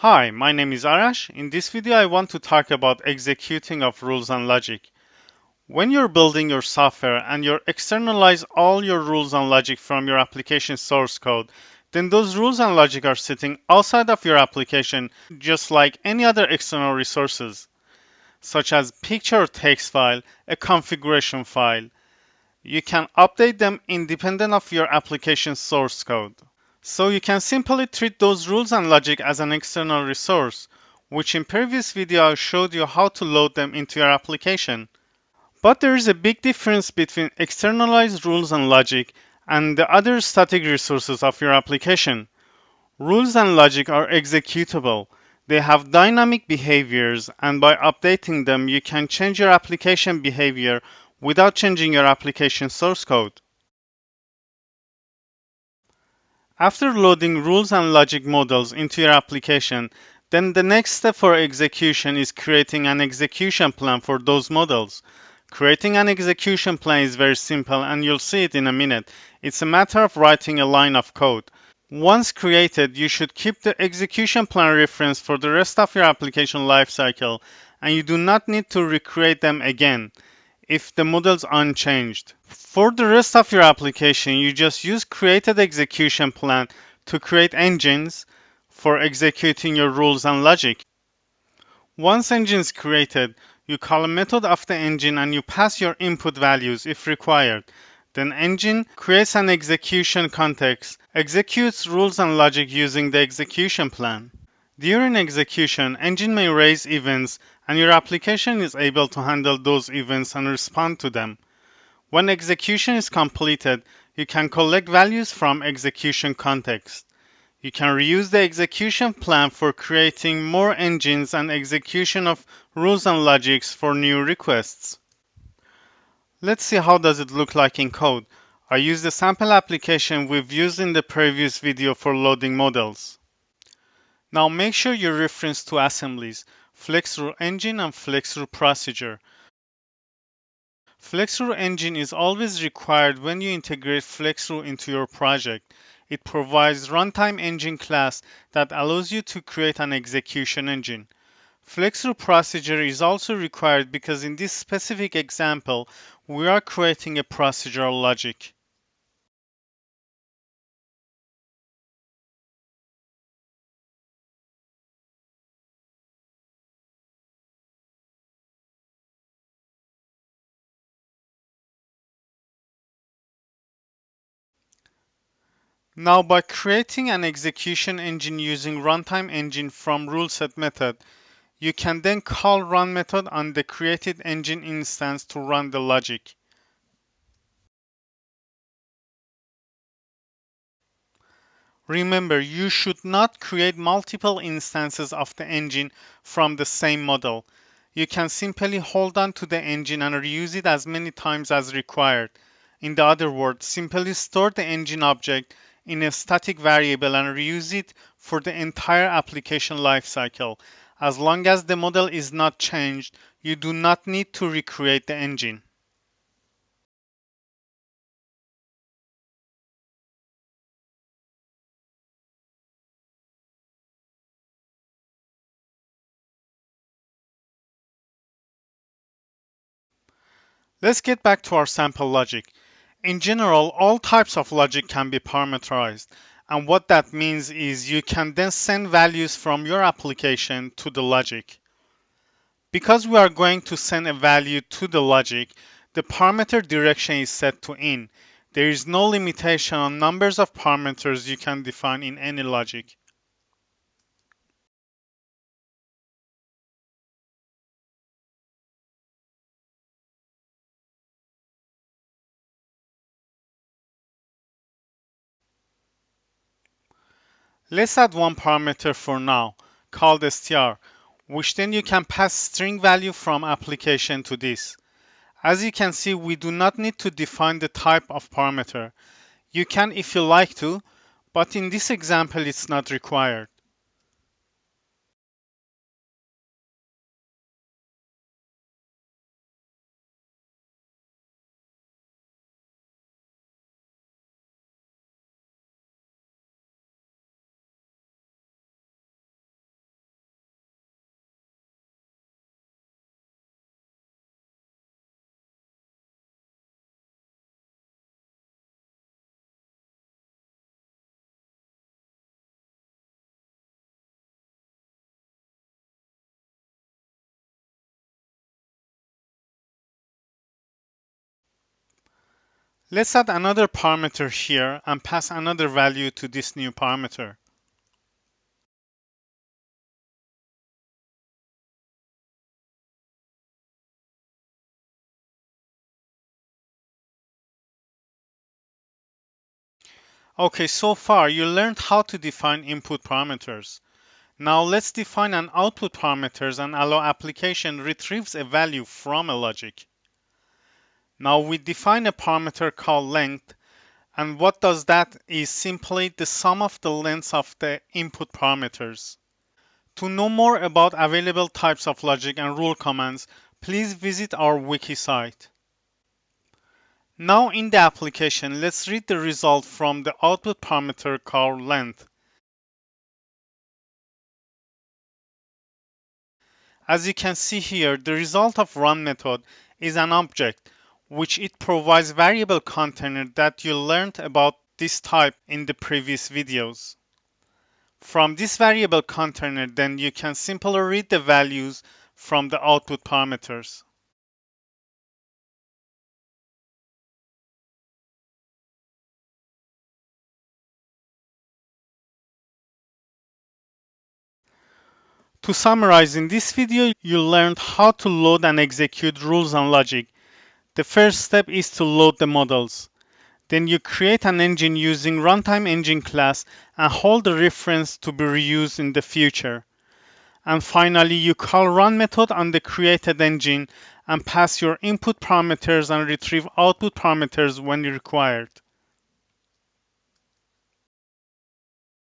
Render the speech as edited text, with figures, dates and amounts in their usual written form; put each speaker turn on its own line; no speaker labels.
Hi, my name is Arash. In this video, I want to talk about executing of rules and logic. When you're building your software and you externalize all your rules and logic from your application source code, then those rules and logic are sitting outside of your application just like any other external resources, such as picture or text file, a configuration file. You can update them independent of your application source code. So you can simply treat those rules and logic as an external resource, which in previous video I showed you how to load them into your application. But there is a big difference between externalized rules and logic and the other static resources of your application. Rules and logic are executable. They have dynamic behaviors, and by updating them, you can change your application behavior without changing your application source code. After loading rules and logic models into your application, then the next step for execution is creating an execution plan for those models. Creating an execution plan is very simple and you'll see it in a minute. It's a matter of writing a line of code. Once created, you should keep the execution plan reference for the rest of your application lifecycle, and you do not need to recreate them again if the model's unchanged. For the rest of your application, you just use created execution plan to create engines for executing your rules and logic. Once engine is created, you call a method of the engine and you pass your input values if required. Then engine creates an execution context, executes rules and logic using the execution plan. During execution, engine may raise events and your application is able to handle those events and respond to them. When execution is completed, you can collect values from execution context. You can reuse the execution plan for creating more engines and execution of rules and logics for new requests. Let's see how does it look like in code. I use the sample application we've used in the previous video for loading models. Now make sure you reference two assemblies, FlexRule engine and FlexRule procedure. FlexRule engine is always required when you integrate FlexRule into your project. It provides runtime engine class that allows you to create an execution engine. FlexRule procedure is also required because in this specific example, we are creating a procedural logic. Now by creating an execution engine using runtime engine from ruleset method, you can then call run method on the created engine instance to run the logic. Remember, you should not create multiple instances of the engine from the same model. You can simply hold on to the engine and reuse it as many times as required. In other words, simply store the engine object in a static variable and reuse it for the entire application lifecycle. As long as the model is not changed, you do not need to recreate the engine. Let's get back to our sample logic. In general, all types of logic can be parameterized. And what that means is you can then send values from your application to the logic. Because we are going to send a value to the logic, the parameter direction is set to in. There is no limitation on numbers of parameters you can define in any logic. Let's add one parameter for now, called str, which then you can pass string value from application to this. As you can see, we do not need to define the type of parameter. You can if you like to, but in this example it's not required. Let's add another parameter here and pass another value to this new parameter. Okay, so far you learned how to define input parameters. Now let's define an output parameters and allow application retrieves a value from a logic. Now we define a parameter called length, and what does that is simply the sum of the lengths of the input parameters. To know more about available types of logic and rule commands, please visit our wiki site. Now in the application, let's read the result from the output parameter called length. As you can see here, the result of run method is an object, which it provides variable container that you learned about this type in the previous videos. From this variable container, then you can simply read the values from the output parameters. To summarize, in this video, you learned how to load and execute rules and logic. The first step is to load the models. Then you create an engine using runtime engine class and hold the reference to be reused in the future. And finally, you call run method on the created engine and pass your input parameters and retrieve output parameters when required.